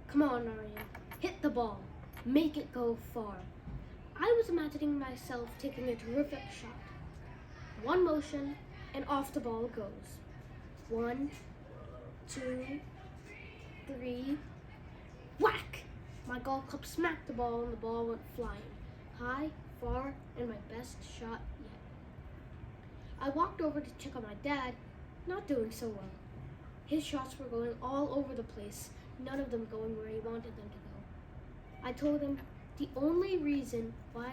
Come on, Aryan. Hit the ball. Make it go far. I was imagining myself taking a terrific shot. One motion, and off the ball goes. 1, 2, 3. Whack! My golf club smacked the ball and the ball went flying. High, far, and my best shot yet. I walked over to check on my dad, not doing so well. His shots were going all over the place, none of them going where he wanted them to go. I told him the only reason why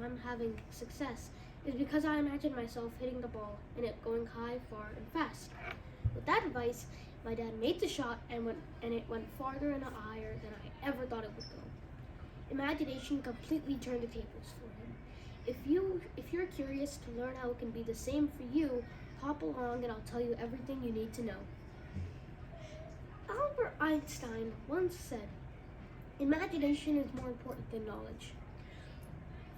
I'm having success is because I imagined myself hitting the ball and it going high, far, and fast. With that advice, my dad made the shot and it went farther and higher than I ever thought it would go. Imagination completely turned the tables for him. If you're curious to learn how it can be the same for you, hop along and I'll tell you everything you need to know. Albert Einstein once said, "Imagination is more important than knowledge.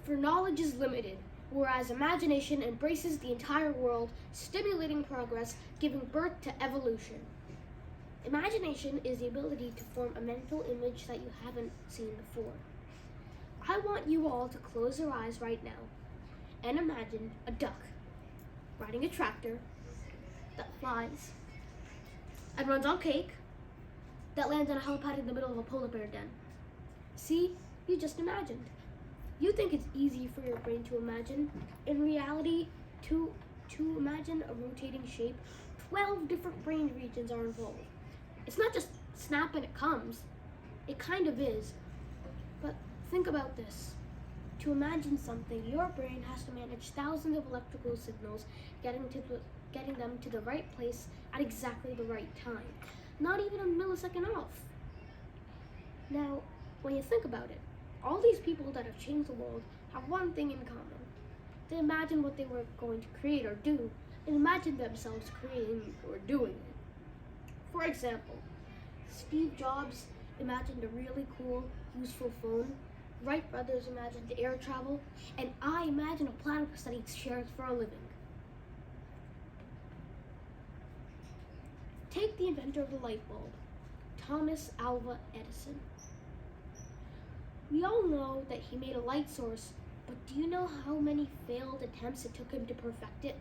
For knowledge is limited, whereas imagination embraces the entire world, stimulating progress, giving birth to evolution." Imagination is the ability to form a mental image that you haven't seen before. I want you all to close your eyes right now and imagine a duck riding a tractor that flies and runs on cake that lands on a helipad in the middle of a polar bear den. See, you just imagined. You think it's easy for your brain to imagine. In reality, to imagine a rotating shape, 12 different brain regions are involved. It's not just snap and it comes. It kind of is. But think about this. To imagine something, your brain has to manage thousands of electrical signals, getting them to the right place at exactly the right time. Not even a millisecond off. Now, when you think about it, all these people that have changed the world have one thing in common. They imagined what they were going to create or do, and imagined themselves creating or doing it. For example, Steve Jobs imagined a really cool, useful phone. Wright brothers imagined air travel, and I imagine a platypus that eats cherries for a living. Take the inventor of the light bulb, Thomas Alva Edison. We all know that he made a light source, but do you know how many failed attempts it took him to perfect it?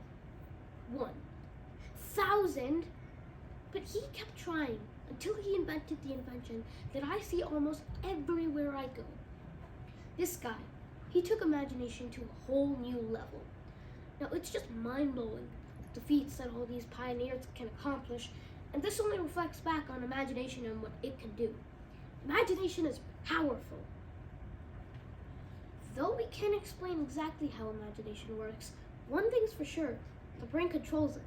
1,000. But he kept trying until he invented the invention that I see almost everywhere I go. This guy, he took imagination to a whole new level. Now it's just mind-blowing, the feats that all these pioneers can accomplish, and this only reflects back on imagination and what it can do. Imagination is powerful. Though we can't explain exactly how imagination works, one thing's for sure, the brain controls it.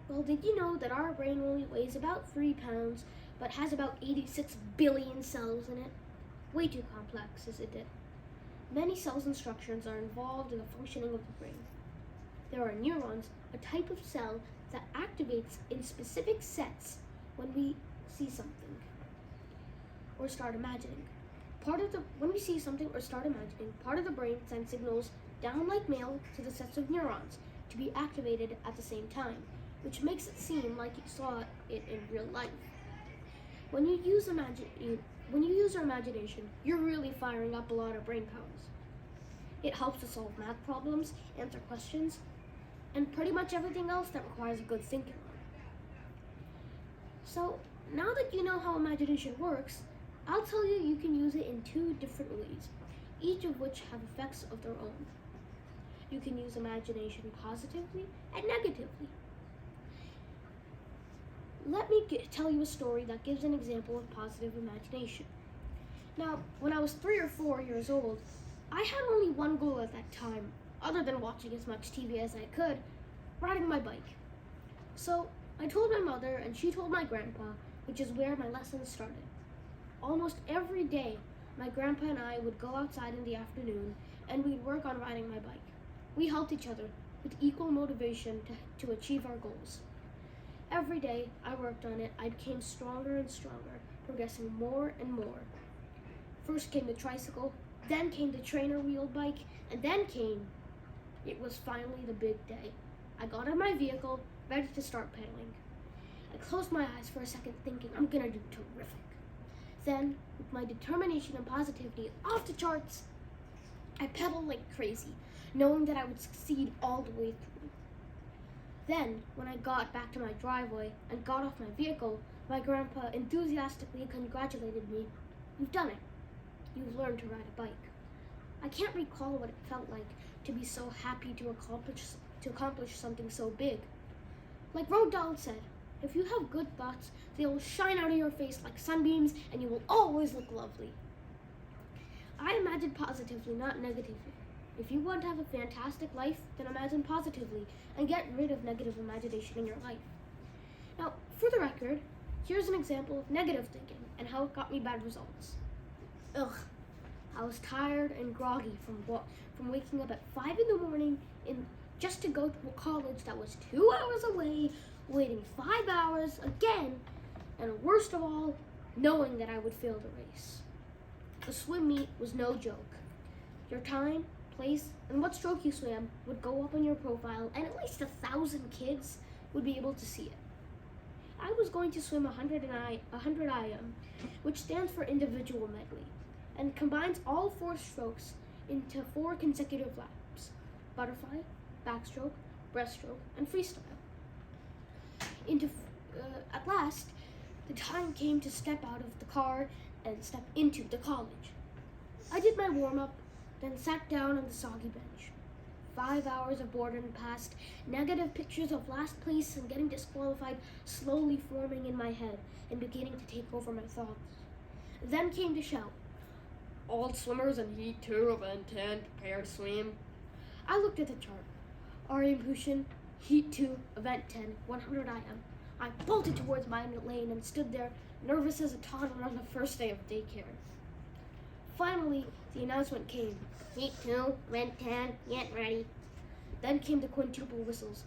Well, did you know that our brain only weighs about 3 pounds, but has about 86 billion cells in it? Way too complex, isn't it? Many cells and structures are involved in the functioning of the brain. There are neurons, a type of cell that activates in specific sets when we see something or start imagining. When we see something or start imagining, part of the brain sends signals down like mail to the sets of neurons to be activated at the same time, which makes it seem like you saw it in real life. When you use your imagination, you're really firing up a lot of brain powers. It helps to solve math problems, answer questions, and pretty much everything else that requires a good thinker. So, now that you know how imagination works, I'll tell you you can use it in 2 different ways, each of which have effects of their own. You can use imagination positively and negatively. Let me tell you a story that gives an example of positive imagination. Now, when I was 3 or 4 years old, I had only one goal at that time, other than watching as much TV as I could, riding my bike. So, I told my mother and she told my grandpa, which is where my lessons started. Almost every day, my grandpa and I would go outside in the afternoon and we'd work on riding my bike. We helped each other with equal motivation to achieve our goals. Every day I worked on it, I became stronger and stronger, progressing more and more. First came the tricycle, then came the trainer wheeled bike, and then it was finally the big day. I got in my vehicle, ready to start pedaling. I closed my eyes for a second thinking, I'm gonna do terrific. Then, with my determination and positivity off the charts, I pedaled like crazy, knowing that I would succeed all the way through. Then, when I got back to my driveway and got off my vehicle, my grandpa enthusiastically congratulated me. "You've done it. You've learned to ride a bike." I can't recall what it felt like to be so happy to accomplish something so big. Like Roald Dahl said, if you have good thoughts, they will shine out of your face like sunbeams and you will always look lovely. I imagine positively, not negatively. If you want to have a fantastic life, then imagine positively and get rid of negative imagination in your life. Now, for the record, here's an example of negative thinking and how it got me bad results. I was tired and groggy from waking up at 5 in the morning just to go to a college that was 2 hours away, waiting 5 hours again, and worst of all, knowing that I would fail the race. The swim meet was no joke. Your time, place, and what stroke you swam would go up on your profile, and at least 1,000 kids would be able to see it. I was going to swim 100 IM, which stands for individual medley, and combines all 4 strokes into 4 consecutive laps: butterfly, backstroke, breaststroke, and freestyle. At last, the time came to step out of the car and step into the college. I did my warm-up, then sat down on the soggy bench. 5 hours of boredom passed, negative pictures of last place and getting disqualified slowly forming in my head and beginning to take over my thoughts. Then came the shout, "All swimmers in Heat 2 Event 10 prepare to swim." I looked at the chart. Aryan Bhushan, Heat 2 Event 10, 100 IM. I bolted towards my lane and stood there, nervous as a toddler on the first day of daycare. Finally, the announcement came. "Heat 2, Event 10, get ready." Then came the quintuple whistles.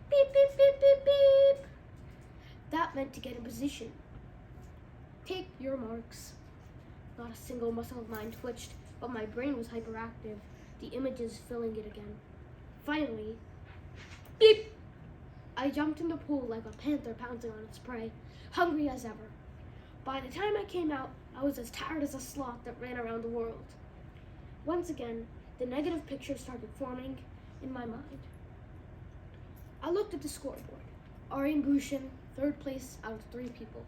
Beep, beep, beep, beep, beep. That meant to get in position. Take your marks. Not a single muscle of mine twitched, but my brain was hyperactive, the images filling it again. Finally, beep! I jumped in the pool like a panther pouncing on its prey, hungry as ever. By the time I came out, I was as tired as a sloth that ran around the world. Once again, the negative picture started forming in my mind. I looked at the scoreboard. Aryan Bhushan, 3rd place out of 3 people.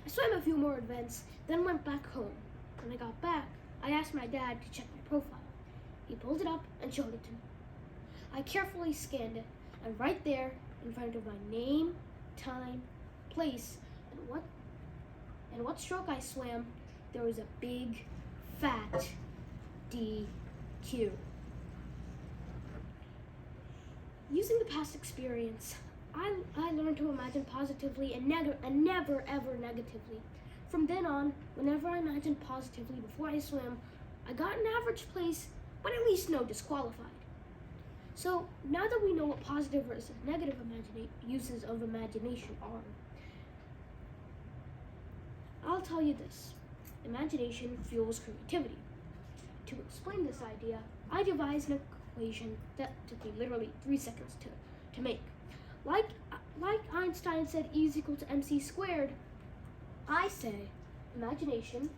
I swam a few more events, then went back home. When I got back, I asked my dad to check my profile. He pulled it up and showed it to me. I carefully scanned it, and right there, in front of my name, time, place, and what stroke I swam, there was a big, fat DQ. Using the past experience, I learned to imagine positively and never ever negatively. From then on, whenever I imagined positively before I swam, I got an average place, but at least no disqualified. So now that we know what positive versus negative uses of imagination are, I'll tell you this: imagination fuels creativity. To explain this idea, I devised an equation that took me literally 3 seconds to make. Like Einstein said E is equal to mc squared, I say imagination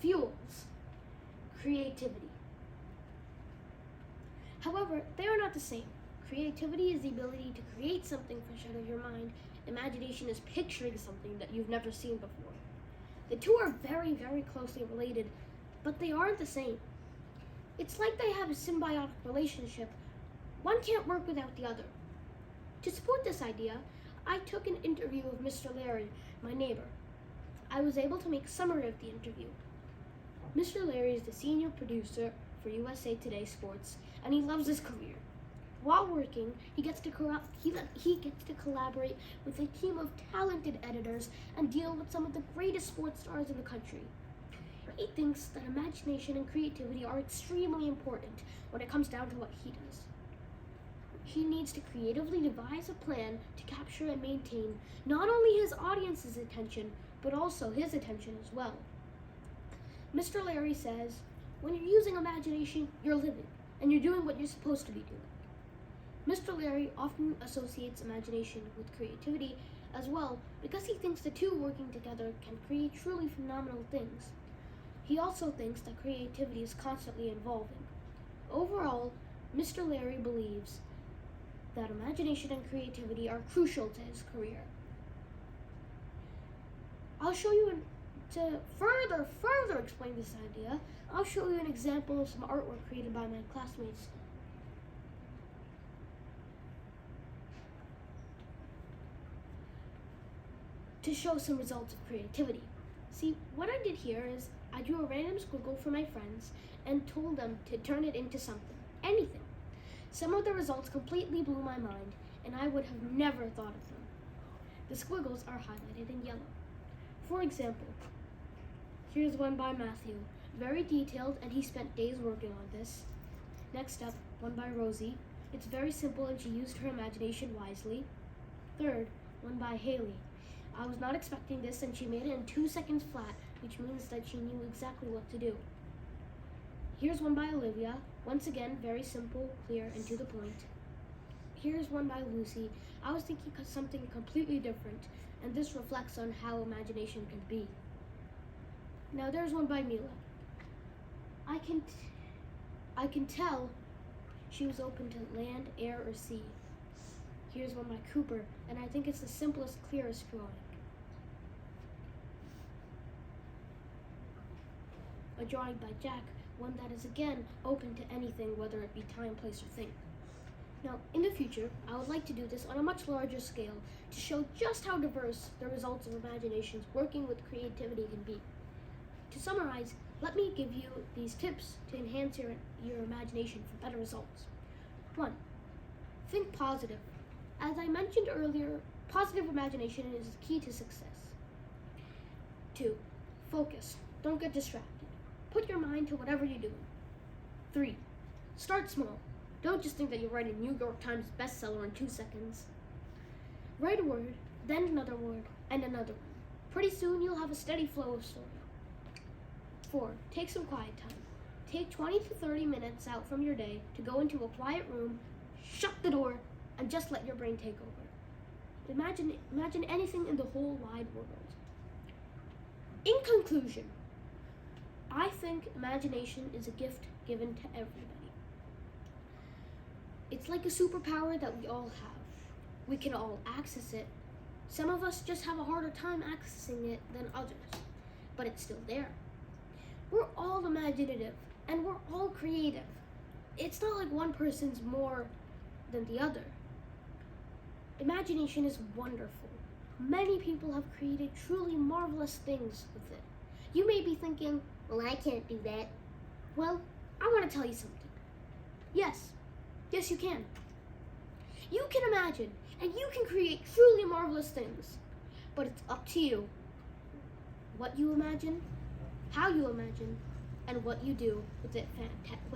fuels creativity. However, they are not the same. Creativity is the ability to create something fresh out of your mind. Imagination is picturing something that you've never seen before. The two are very, very closely related, but they aren't the same. It's like they have a symbiotic relationship. One can't work without the other. To support this idea, I took an interview of Mr. Larry, my neighbor. I was able to make a summary of the interview. Mr. Larry is the senior producer for USA Today Sports, and he loves his career. While working, he gets to collaborate with a team of talented editors and deal with some of the greatest sports stars in the country. He thinks that imagination and creativity are extremely important when it comes down to what he does. He needs to creatively devise a plan to capture and maintain not only his audience's attention, but also his attention as well. Mr. Larry says, when you're using imagination, you're living, and you're doing what you're supposed to be doing. Mr. Larry often associates imagination with creativity as well because he thinks the two working together can create truly phenomenal things. He also thinks that creativity is constantly evolving. Overall, Mr. Larry believes that imagination and creativity are crucial to his career. I'll show you to further explain this idea. I'll show you an example of some artwork created by my classmates. To show some results of creativity. See, what I did here is I drew a random squiggle for my friends and told them to turn it into something, anything. Some of the results completely blew my mind, and I would have never thought of them. The squiggles are highlighted in yellow. For example, here's one by Matthew, very detailed, and he spent days working on this. Next up, one by Rosie. It's very simple and she used her imagination wisely. Third, one by Haley. I was not expecting this and she made it in 2 seconds flat, which means that she knew exactly what to do. Here's one by Olivia. Once again, very simple, clear, and to the point. Here's one by Lucy. I was thinking of something completely different, and this reflects on how imagination can be. Now there's one by Mila. I can tell she was open to land, air, or sea. Here's one by Cooper, and I think it's the simplest, clearest drawing. A drawing by Jack, one that is again open to anything, whether it be time, place, or thing. Now, in the future, I would like to do this on a much larger scale to show just how diverse the results of imaginations working with creativity can be. To summarize, let me give you these tips to enhance your imagination for better results. 1. Think positive. As I mentioned earlier, positive imagination is key to success. 2. Focus. Don't get distracted. Put your mind to whatever you're doing. 3. Start small. Don't just think that you'll write a New York Times bestseller in 2 seconds. Write a word, then another word, and another one. Pretty soon you'll have a steady flow of story. 4. Take some quiet time. Take 20 to 30 minutes out from your day to go into a quiet room, shut the door, and just let your brain take over. Imagine anything in the whole wide world. In conclusion, I think imagination is a gift given to everybody. It's like a superpower that we all have. We can all access it. Some of us just have a harder time accessing it than others, but it's still there. We're all imaginative, and we're all creative. It's not like one person's more than the other. Imagination is wonderful. Many people have created truly marvelous things with it. You may be thinking, well, I can't do that. Well, I want to tell you something. Yes, you can. You can imagine, and you can create truly marvelous things. But it's up to you. What you imagine, how you imagine, and what you do with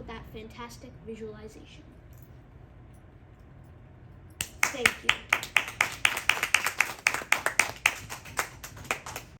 that fantastic visualization. Thank you.